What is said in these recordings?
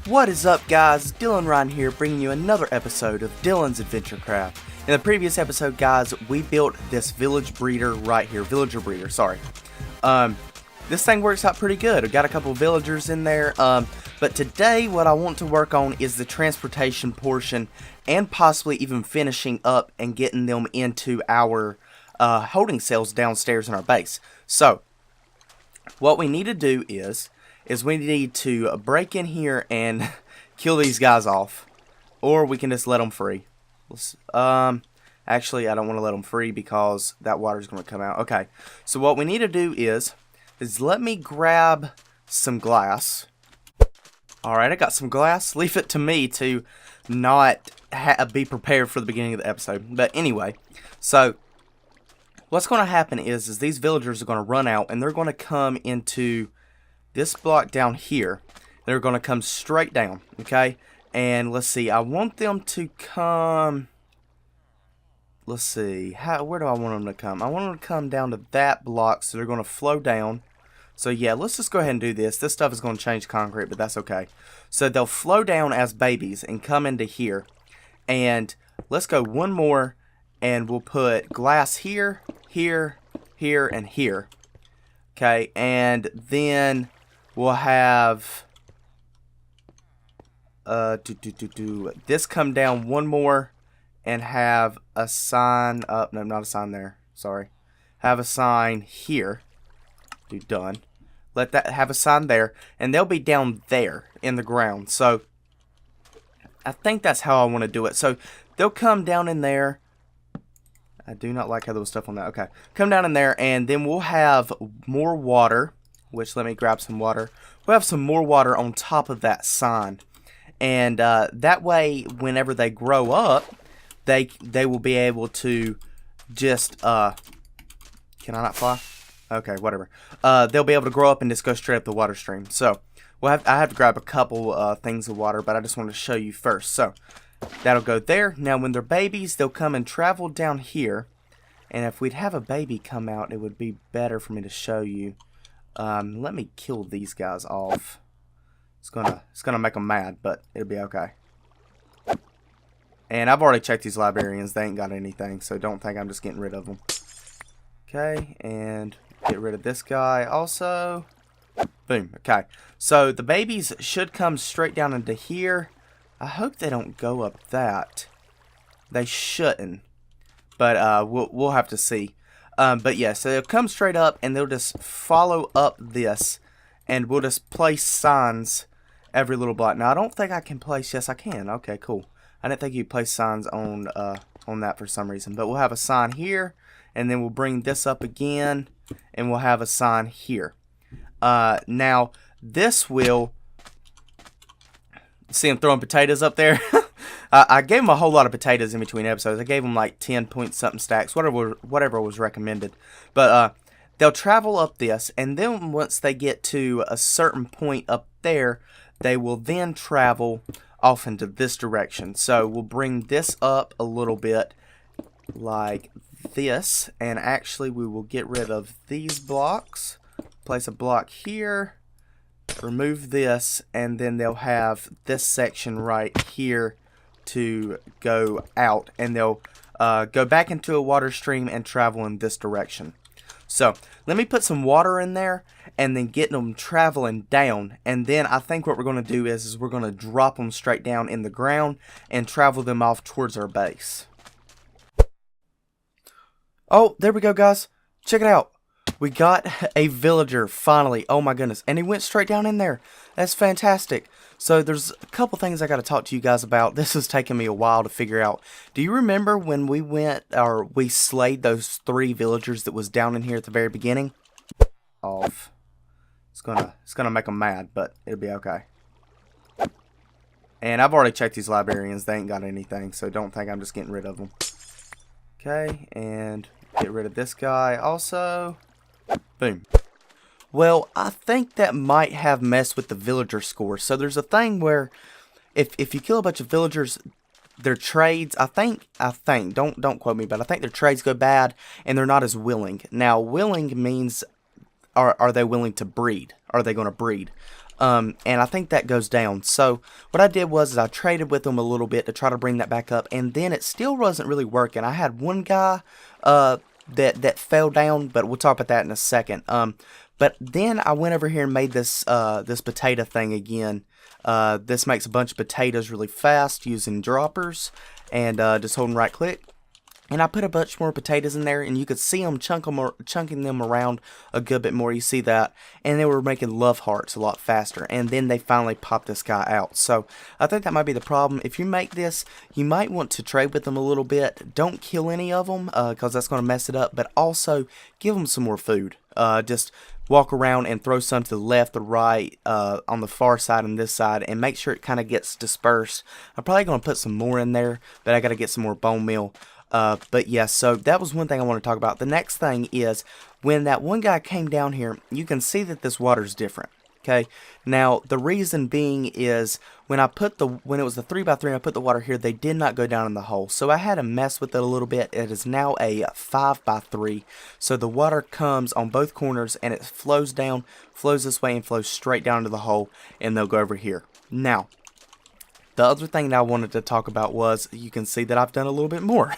What is up, guys? Dylan Ryan here, bringing you another episode of Dylan's AdventureCraft. In the previous episode, guys, we built this villager breeder right here. This thing works out pretty good. We got a couple of villagers in there. But today, what I want to work on is the transportation portion, and possibly even finishing up and getting them into our holding cells downstairs in our base. So, what we need to do is we need to break in here and kill these guys off, or we can just let them free. Actually, I don't want to let them free because that water is going to come out. Okay, so what we need to do is let me grab some glass. Alright, I got some glass. Leave it to me to not be prepared for the beginning of the episode. But anyway, so what's going to happen is these villagers are going to run out, and they're going to come into this block down here. They're going to come straight down, okay? And let's see, I want them to come, let's see, where do I want them to come? I want them to come down to that block, so they're going to flow down. So yeah, let's just go ahead and do this. This stuff is going to change concrete, but that's okay. So they'll flow down as babies and come into here. And let's go one more, and we'll put glass here, here, here, and here. Okay, and then we'll have this come down one more and have a sign up. No, not a sign there. Sorry. Have a sign here. Do done. Let that have a sign there, and they'll be down there in the ground. So I think that's how I want to do it. So they'll come down in there. I do not like how there was stuff on that. Okay, come down in there, and then we'll have more water. Which, let me grab some water. We'll have some more water on top of that sign, and that way, whenever they grow up, they will be able to just can I not fly? Okay, whatever. They'll be able to grow up and just go straight up the water stream. So I have to grab a couple things of water, but I just want to show you first. So that'll go there. Now, when they're babies, they'll come and travel down here. And if we'd have a baby come out, it would be better for me to show you. Let me kill these guys off. It's gonna make them mad, but it'll be okay. And I've already checked these librarians. They ain't got anything, so don't think I'm just getting rid of them. Okay, and get rid of this guy also. Boom. Okay, so the babies should come straight down into here. I hope they don't go up that. They shouldn't, but we'll have to see. But yeah, so they'll come straight up, and they'll just follow up this, and we'll just place signs every little block. Now, I don't think I can place. Yes, I can. Okay, cool. I didn't think you place signs on that for some reason, but we'll have a sign here, and then we'll bring this up again, and we'll have a sign here. Now this will see them throwing potatoes up there. I gave them a whole lot of potatoes in between episodes. I gave them like 10 point something stacks, whatever was recommended. But they'll travel up this, and then once they get to a certain point up there, they will then travel off into this direction. So we'll bring this up a little bit like this, and actually we will get rid of these blocks. Place a block here. Remove this, and then they'll have this section right here to go out, and they'll go back into a water stream and travel in this direction. So let me put some water in there, and then get them traveling down, and then I think what we're going to do is we're going to drop them straight down in the ground and travel them off towards our base. Oh, there we go, guys. Check it out. We got a villager, finally. Oh my goodness. And he went straight down in there. That's fantastic. So there's a couple things I got to talk to you guys about. This has taken me a while to figure out. Do you remember when we slayed those 3 villagers that was down in here at the very beginning? Off. It's gonna make them mad, but it'll be okay. And I've already checked these librarians. They ain't got anything, so don't think I'm just getting rid of them. Okay, and get rid of this guy also. Boom. Well, I think that might have messed with the villager score. So there's a thing where if you kill a bunch of villagers, their trades, I think, don't quote me, but I think their trades go bad and they're not as willing. Now, willing means are they willing to breed? Are they going to breed? And I think that goes down. So what I did was I traded with them a little bit to try to bring that back up, and then it still wasn't really working. I had one guy that fell down, but we'll talk about that in a second. But then I went over here and made this this potato thing again. This makes a bunch of potatoes really fast using droppers, and just holding right click. And I put a bunch more potatoes in there, and you could see them chunking them around a good bit more. You see that? And they were making love hearts a lot faster. And then they finally popped this guy out. So I think that might be the problem. If you make this, you might want to trade with them a little bit. Don't kill any of them, because that's going to mess it up. But also, give them some more food. Just walk around and throw some to the left or right, on the far side and this side, and make sure it kind of gets dispersed. I'm probably going to put some more in there, but I got to get some more bone meal. But yeah, so that was one thing I want to talk about. The next thing is, when that one guy came down here, you can see that this water's different. Okay, now the reason being is when it was the 3x3 and I put the water here, they did not go down in the hole. So I had to mess with it a little bit. It is now a 5x3. So the water comes on both corners and it flows down, flows this way, and flows straight down to the hole, and they'll go over here. Now, the other thing that I wanted to talk about was, you can see that I've done a little bit more.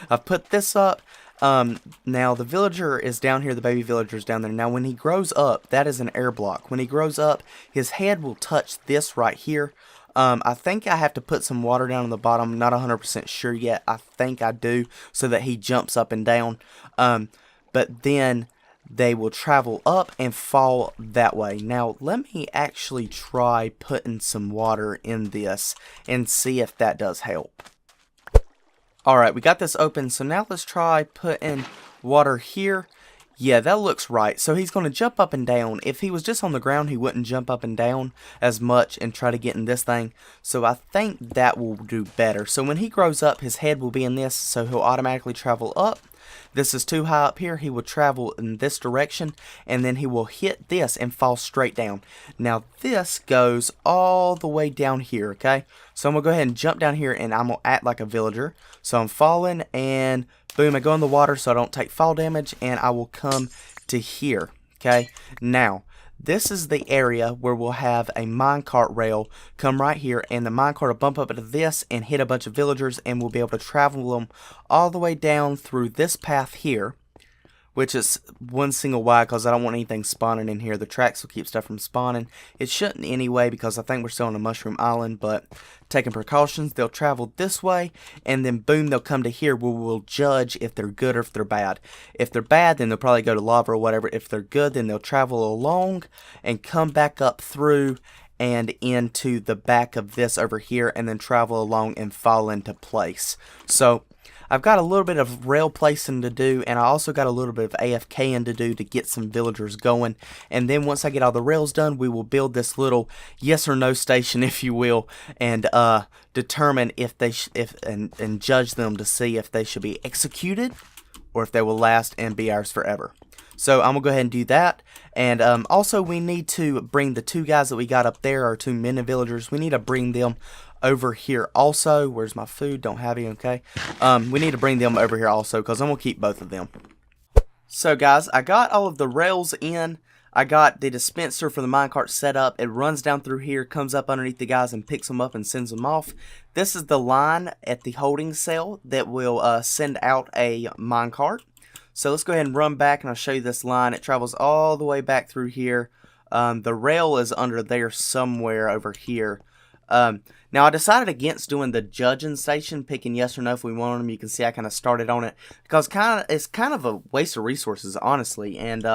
I've put this up. Now the villager is down here, the baby villager is down there. Now when he grows up, that is an air block. When he grows up, his head will touch this right here. I think I have to put some water down on the bottom. Not 100% sure yet. I think I do, so that he jumps up and down. But then they will travel up and fall that way. Now let me actually try putting some water in this and see if that does help. Alright, we got this open, so now let's try putting water here. Yeah, that looks right. So he's going to jump up and down. If he was just on the ground, he wouldn't jump up and down as much and try to get in this thing. So I think that will do better. So when he grows up, his head will be in this, so he'll automatically travel up. This is too high up here. He will travel in this direction, and then he will hit this and fall straight down. Now this goes all the way down here, okay? So I'm going to go ahead and jump down here, and I'm going to act like a villager. So I'm falling, and boom, I go in the water so I don't take fall damage, and I will come to here, okay? Now, this is the area where we'll have a minecart rail come right here, and the minecart will bump up into this and hit a bunch of villagers, and we'll be able to travel them all the way down through this path here, which is one single wide because I don't want anything spawning in here. The tracks will keep stuff from spawning. It shouldn't anyway because I think we're still on a mushroom island, but taking precautions, they'll travel this way, and then boom, they'll come to here where we'll judge if they're good or if they're bad. If they're bad, then they'll probably go to lava or whatever. If they're good, then they'll travel along and come back up through and into the back of this over here, and then travel along and fall into place. So I've got a little bit of rail placing to do, and I also got a little bit of AFKing to do to get some villagers going. And then once I get all the rails done, we will build this little yes or no station, if you will, and determine if they and judge them to see if they should be executed or if they will last and be ours forever. So I'm gonna go ahead and do that. And also we need to bring the two guys that we got up there, our two mini villagers. We need to bring them over here also. Where's my food? Don't have any. Okay. We need to bring them over here also because I'm gonna keep both of them. So guys, I got all of the rails in. I got the dispenser for the minecart set up. It runs down through here, comes up underneath the guys and picks them up and sends them off. This is the line at the holding cell that will send out a minecart. So let's go ahead and run back, and I'll show you this line. It travels all the way back through here. The rail is under there somewhere over here. Now I decided against doing the judging station, picking yes or no if we want them. You can see I kind of started on it because it's kind of a waste of resources, honestly. And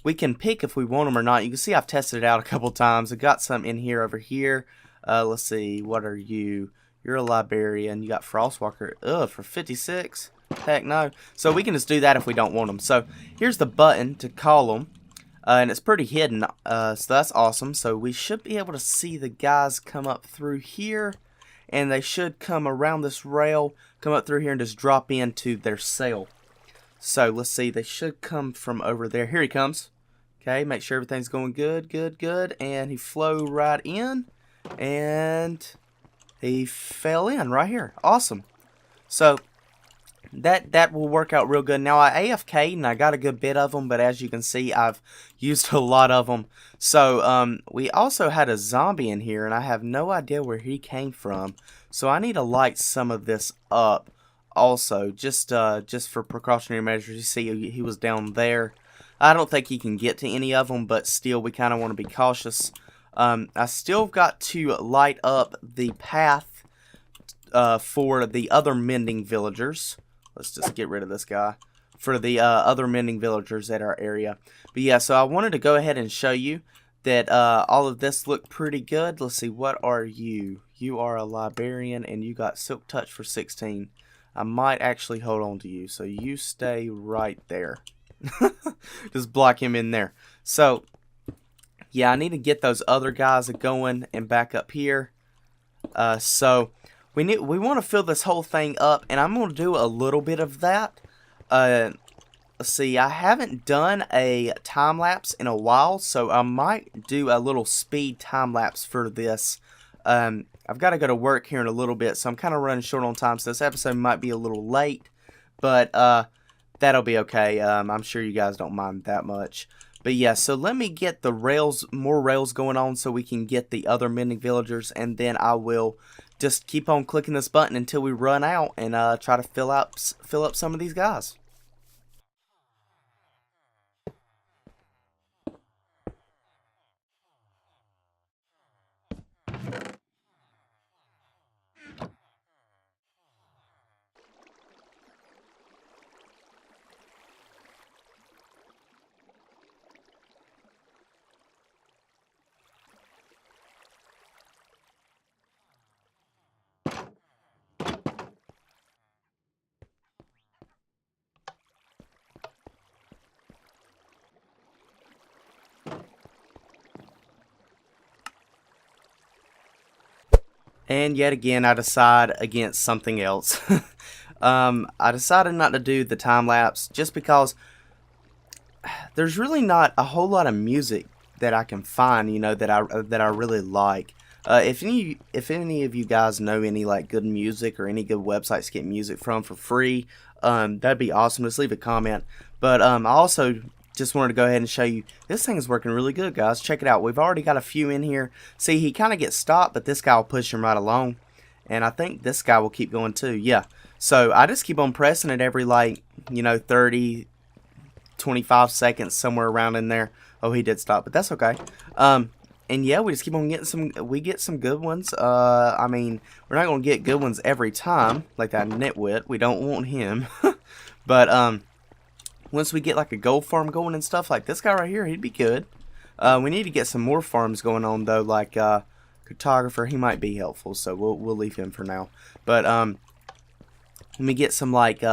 we can pick if we want them or not. You can see I've tested it out a couple times. I got some in here over here. Let's see, what are you? You're a librarian. You got Frostwalker. Ugh, for 56. Heck no. So we can just do that if we don't want them. So here's the button to call them. And it's pretty hidden, so that's awesome. So we should be able to see the guys come up through here, and they should come around this rail, come up through here, and just drop into their cell. So let's see, they should come from over there. Here he comes. Okay, make sure everything's going good, good, good. And he flew right in, and he fell in right here. Awesome. So that will work out real good. Now I AFK'd and I got a good bit of them, but as you can see, I've used a lot of them. So we also had a zombie in here, and I have no idea where he came from. So I need to light some of this up, also, just for precautionary measures. You see, he was down there. I don't think he can get to any of them, but still, we kind of want to be cautious. I still got to light up the path for the other mending villagers. Let's just get rid of this guy. For the other mending villagers at our area. But yeah, so I wanted to go ahead and show you that all of this looked pretty good. Let's see, what are you? You are a librarian, and you got Silk Touch for 16. I might actually hold on to you, so you stay right there. Just block him in there. So, yeah, I need to get those other guys going and back up here. So we want to fill this whole thing up, and I'm going to do a little bit of that. Let's see, I haven't done a time lapse in a while, so I might do a little speed time lapse for this. I've got to go to work here in a little bit, so I'm kind of running short on time, so this episode might be a little late, but that'll be okay. I'm sure you guys don't mind that much. But yeah, so let me get the rails, more rails going on so we can get the other mending villagers, and then I will just keep on clicking this button until we run out and try to fill up some of these guys. And yet again, I decide against something else. I decided not to do the time lapse just because there's really not a whole lot of music that I can find, you know, that I really like. If any of you guys know any like good music or any good websites to get music from for free, that'd be awesome. Just leave a comment. But I also just wanted to go ahead and show you this thing is working really good, guys. Check it out. We've already got a few in here. See, he kind of gets stopped, but this guy will push him right along, and I think this guy will keep going too. Yeah. So I just keep on pressing it every, like, you know, 30, 25 seconds, somewhere around in there. Oh, he did stop, but that's okay. And yeah, we just keep on getting we get some good ones. I mean, we're not going to get good ones every time, like that nitwit. We don't want him. But, once we get like a gold farm going and stuff, like this guy right here, he'd be good. We need to get some more farms going on though, like cartographer. He might be helpful, so we'll leave him for now. But when we get some like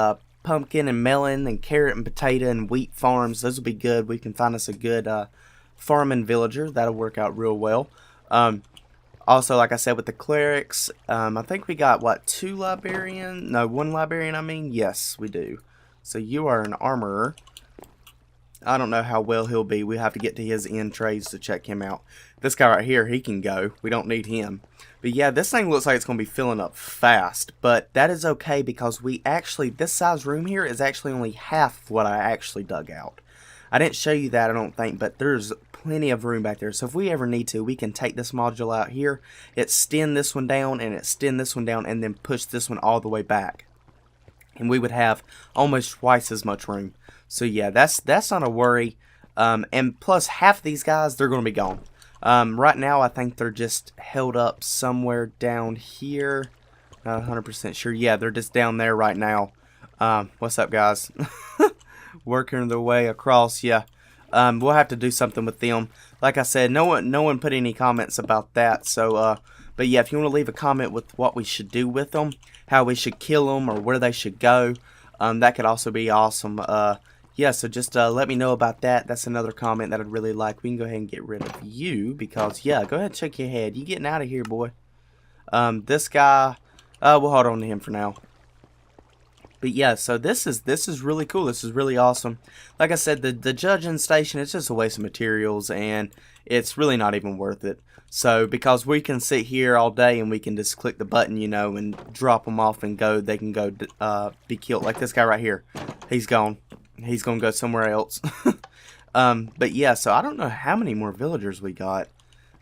pumpkin and melon and carrot and potato and wheat farms, those will be good. We can find us a good farming villager. That'll work out real well. Also, like I said, with the clerics, I think we got what, one librarian. I mean, yes, we do. So you are an armorer. I don't know how well he'll be. We have to get to his end trades to check him out. This guy right here, he can go. We don't need him. But yeah, this thing looks like it's going to be filling up fast. But that is okay because this size room here is actually only half of what I actually dug out. I didn't show you that, I don't think, but there's plenty of room back there. So if we ever need to, we can take this module out here, extend this one down, and extend this one down, and then push this one all the way back. And we would have almost twice as much room. So yeah, that's not a worry. And plus, half of these guys, they're going to be gone. Right now, I think they're just held up somewhere down here. Not 100% sure. Yeah, they're just down there right now. What's up, guys? Working their way across. Yeah, we'll have to do something with them. Like I said, no one put any comments about that. So, but yeah, if you want to leave a comment with what we should do with them, how we should kill them, or where they should go, that could also be awesome. Yeah, so just let me know about that. That's another comment that I'd really like. We can go ahead and get rid of you because, yeah, go ahead and check your head. You getting out of here, boy. This guy, we'll hold on to him for now. But yeah, so this is really cool. This is really awesome. Like I said, the judging station, it's just a waste of materials, and it's really not even worth it. So because we can sit here all day and we can just click the button, you know, and drop them off and go, they can go be killed. Like this guy right here, he's gone. He's gonna go somewhere else. But yeah, so I don't know how many more villagers we got.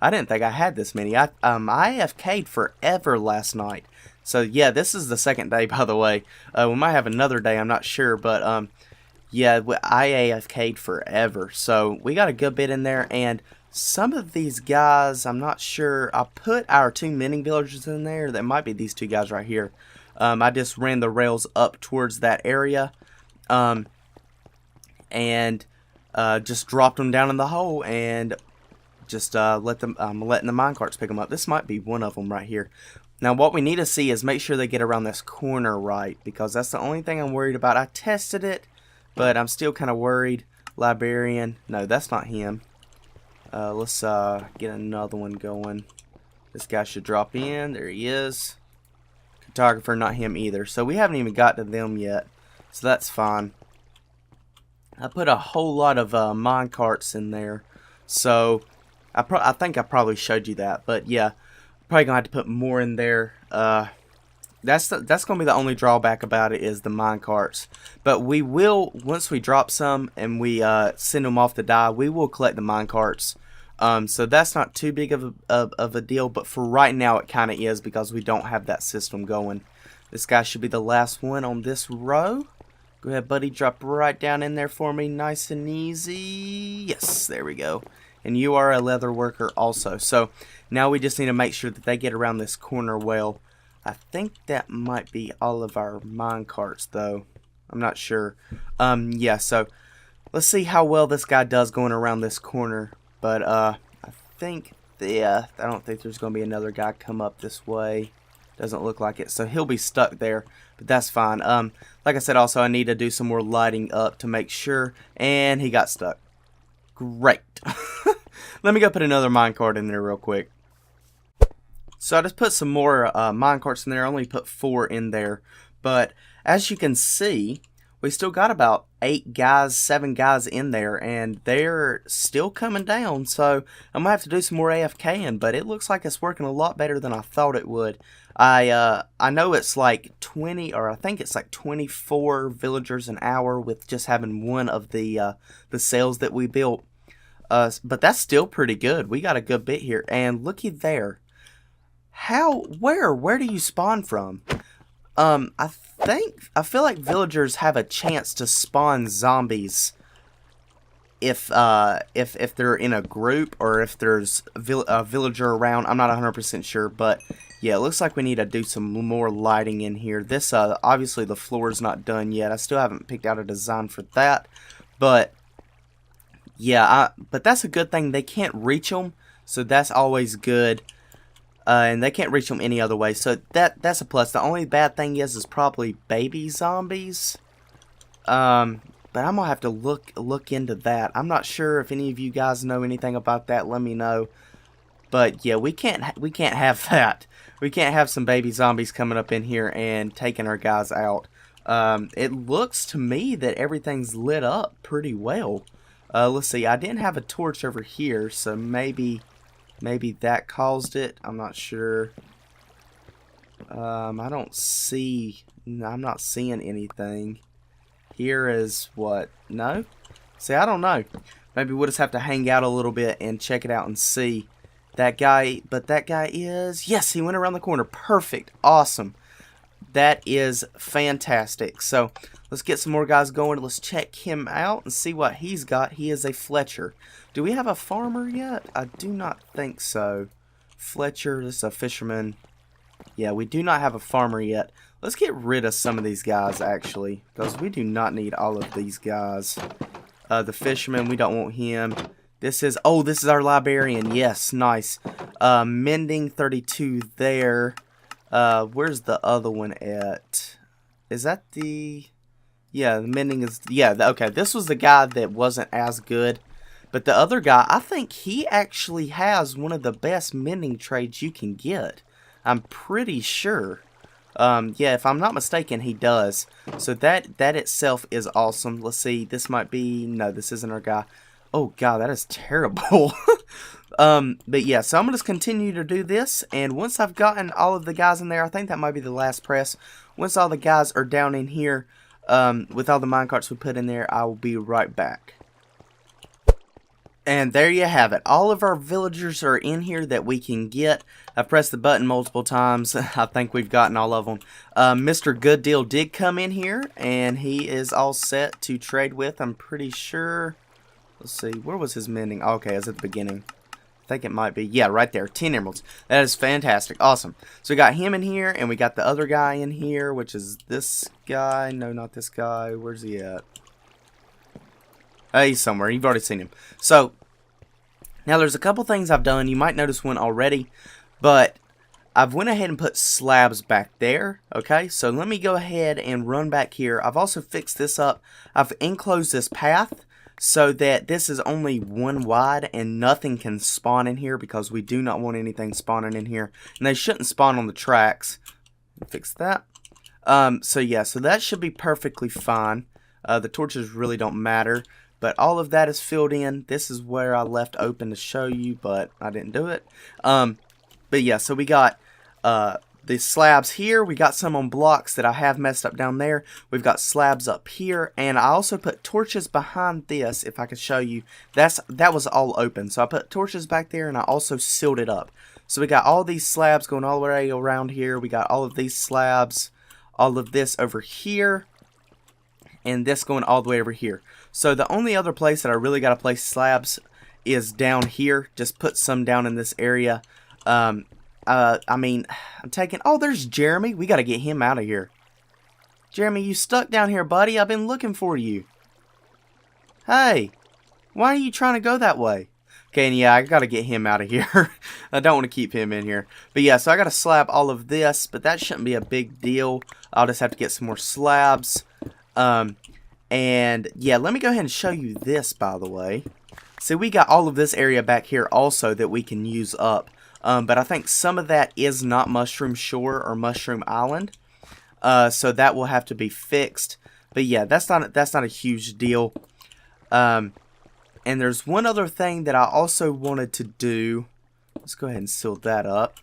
I didn't think I had this many. I AFK'd forever last night. So yeah, this is the second day, by the way. We might have another day, I'm not sure, but yeah, I AFK'd forever. So we got a good bit in there, and some of these guys, I'm not sure. I put our 2 mending villagers in there. That might be these 2 guys right here. I just ran the rails up towards that area, and just dropped them down in the hole, and just let them. I'm letting the minecarts pick them up. This might be one of them right here. Now what we need to see is make sure they get around this corner right, because that's the only thing I'm worried about. I tested it, but I'm still kind of worried. Librarian, no, that's not him. Let's get another one going. This guy should drop in. There he is. Cartographer, not him either. So we haven't even got to them yet, so that's fine. I put a whole lot of minecarts in there, so I think I probably showed you that, but yeah. Probably gonna have to put more in there. That's gonna be the only drawback about it, is the minecarts. But we will, once we drop some and we send them off to die, we will collect the minecarts. So that's not too big of a deal. But for right now, it kind of is, because we don't have that system going. This guy should be the last one on this row. Go ahead, buddy. Drop right down in there for me, nice and easy. Yes, there we go. And you are a leather worker also. So now we just need to make sure that they get around this corner well. I think that might be all of our minecarts, though. I'm not sure. Yeah, so let's see how well this guy does going around this corner. But I think, yeah, I don't think there's going to be another guy come up this way. Doesn't look like it. So he'll be stuck there, but that's fine. Like I said, also, I need to do some more lighting up to make sure. And he got stuck. Great. Let me go put another minecart in there real quick. So I just put some more minecarts in there. I only put 4 in there. But as you can see, we still got about 8 guys, 7 guys in there. And they're still coming down. So I'm going to have to do some more AFKing. But it looks like it's working a lot better than I thought it would. I know it's like 20, or I think it's like 24 villagers an hour with just having one of the cells that we built. But that's still pretty good. We got a good bit here. And looky there. Where do you spawn from? I feel like villagers have a chance to spawn zombies if they're in a group, or if there's a villager around. I'm not 100% sure, but yeah, it looks like we need to do some more lighting in here. This obviously the floor is not done yet. I still haven't picked out a design for that, but yeah, but that's a good thing. They can't reach them, so that's always good. And they can't reach them any other way, so that's a plus. The only bad thing is probably baby zombies. But I'm gonna have to look into that. I'm not sure if any of you guys know anything about that. Let me know. But yeah, we can't have that. We can't have some baby zombies coming up in here and taking our guys out. It looks to me that everything's lit up pretty well. Let's see. I didn't have a torch over here, so maybe that caused it. I'm not sure. I'm not seeing anything. Here is what? No? See, I don't know. Maybe we'll just have to hang out a little bit and check it out and see. That guy is... Yes, he went around the corner. Perfect. Awesome. That is fantastic. So, let's get some more guys going. Let's check him out and see what he's got. He is a Fletcher. Do we have a farmer yet? I do not think so. Fletcher, this is a fisherman. Yeah, we do not have a farmer yet. Let's get rid of some of these guys, actually, because we do not need all of these guys. The fisherman, we don't want him. This is our librarian. Yes, nice. Mending 32 there. Where's the other one at? Is that the... Yeah, the mending is... Yeah, okay, this was the guy that wasn't as good. But the other guy, I think he actually has one of the best mending trades you can get. I'm pretty sure. Yeah, if I'm not mistaken, he does. So that itself is awesome. Let's see. This might be... No, this isn't our guy. Oh, God, that is terrible. But yeah, so I'm going to continue to do this. And once I've gotten all of the guys in there, I think that might be the last press. Once all the guys are down in here, with all the minecarts we put in there, I will be right back. And there you have it. All of our villagers are in here that we can get. I've pressed the button multiple times. I think we've gotten all of them. Mr. Good Deal did come in here, and he is all set to trade with. I'm pretty sure. Let's see. Where was his mending? Oh, okay, it's at the beginning. I think it might be. Yeah, right there. 10 emeralds. That is fantastic. Awesome. So we got him in here, and we got the other guy in here, which is this guy. No, not this guy. Where's he at? He's somewhere. You've already seen him. So, now there's a couple things I've done. You might notice one already, but I've went ahead and put slabs back there. Okay, so let me go ahead and run back here. I've also fixed this up. I've enclosed this path so that this is only one wide and nothing can spawn in here because we do not want anything spawning in here. And they shouldn't spawn on the tracks. Fix that. So yeah, so that should be perfectly fine. The torches really don't matter. But all of that is filled in. This is where I left open to show you, but I didn't do it. But yeah, so we got the slabs here. We got some on blocks that I have messed up down there. We've got slabs up here. And I also put torches behind this, if I could show you. That was all open. So I put torches back there, and I also sealed it up. So we got all these slabs going all the way around here. We got all of these slabs. All of this over here. And this going all the way over here. So the only other place that I really got to place slabs is down here. Just put some down in this area. I mean, I'm taking... Oh, there's Jeremy. We got to get him out of here. Jeremy, you stuck down here, buddy. I've been looking for you. Hey, why are you trying to go that way? Okay, and yeah, I got to get him out of here. I don't want to keep him in here. But yeah, so I got to slab all of this, but that shouldn't be a big deal. I'll just have to get some more slabs. And yeah, let me go ahead and show you this, by the way. See, we got all of this area back here also that we can use up. But I think some of that is not Mushroom Shore or Mushroom Island. So that will have to be fixed. But yeah, that's not a huge deal. And there's one other thing that I also wanted to do. Let's go ahead and seal that up.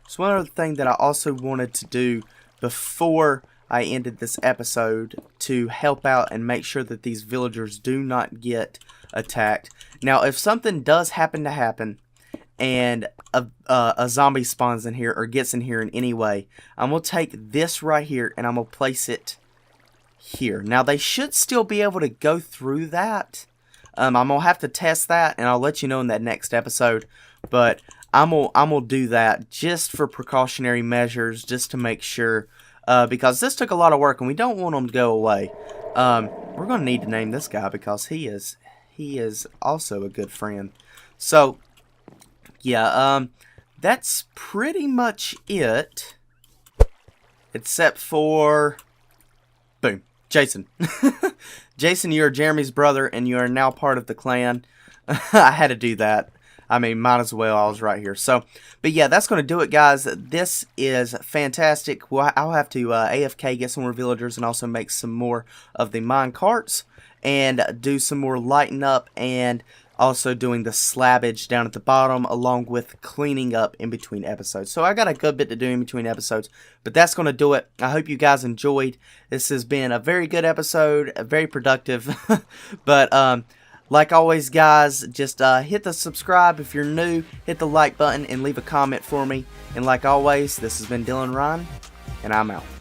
There's one other thing that I also wanted to do before I ended this episode to help out and make sure that these villagers do not get attacked. Now, if something does happen to happen and a zombie spawns in here or gets in here in any way, I'm going to take this right here and I'm going to place it here. Now, they should still be able to go through that. I'm going to have to test that, and I'll let you know in that next episode. But I'm gonna do that just for precautionary measures, just to make sure. Because this took a lot of work, and we don't want them to go away. We're going to need to name this guy because he is also a good friend. So, yeah, that's pretty much it. Except for... Boom. Jason. Jason, you are Jeremy's brother, and you are now part of the clan. I had to do that. I mean, might as well. I was right here. So, but yeah, that's going to do it, guys. This is fantastic. Well, I'll have to AFK, get some more villagers, and also make some more of the mine carts, and do some more lighting up, and also doing the slabbage down at the bottom, along with cleaning up in between episodes. So I got a good bit to do in between episodes, but that's going to do it. I hope you guys enjoyed. This has been a very good episode, very productive, but like always, guys, just hit the subscribe if you're new, hit the like button, and leave a comment for me. And like always, this has been Dylan Ryan, and I'm out.